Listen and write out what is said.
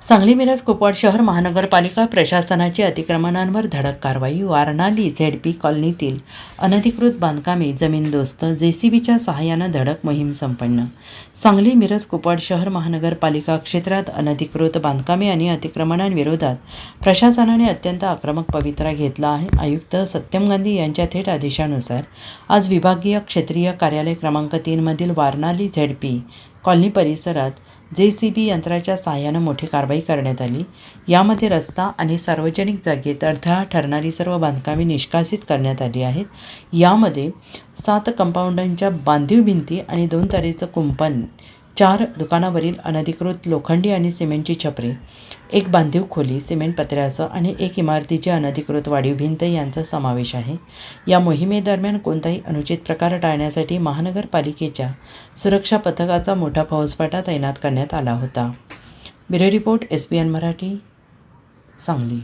सांगली मिरज कुपवाड शहर महानगरपालिका प्रशासनाची अतिक्रमणांवर धडक कारवाई. वारणाली झेडपी कॉलनीतील अनधिकृत बांधकामे जमीनदोस्त जेसीबीच्या सहाय्यानं धडक मोहीम संपन्न. सांगली मिरज कुपवाड शहर महानगरपालिका क्षेत्रात अनधिकृत बांधकामे आणि अतिक्रमणांविरोधात प्रशासनाने अत्यंत आक्रमक पवित्रा घेतला आहे. आयुक्त सत्यम गांधी यांच्या थेट आदेशानुसार आज विभागीय क्षेत्रीय कार्यालय क्रमांक 3 मधील वारणाली झेडपी कॉलनी परिसरात जेसीबी यंत्राच्या सहाय्यानं मोठी कारवाई करण्यात आली. यामध्ये रस्ता आणि सार्वजनिक जागेत अडथळा ठरणारी सर्व बांधकामे निष्कासित करण्यात आली आहेत. यामध्ये 7 कंपाऊंडांच्या बांधीव भिंती आणि 2 तारेचं कुंपण, 4 दुकानावरील अनधिकृत लोखंडी आणि सिमेंटची छपरे, 1 बांधीव खोली सिमेंट पत्र्यासह आणि 1 इमारतीची अनधिकृत वाढीव भिंत यांचा समावेश आहे. या मोहिमेदरम्यान कोणताही अनुचित प्रकार टाळण्यासाठी महानगरपालिकेच्या सुरक्षा पथकाचा मोठा फौजफाटा तैनात करण्यात आला होता. Bureau report, SBN Marathi, Sangli.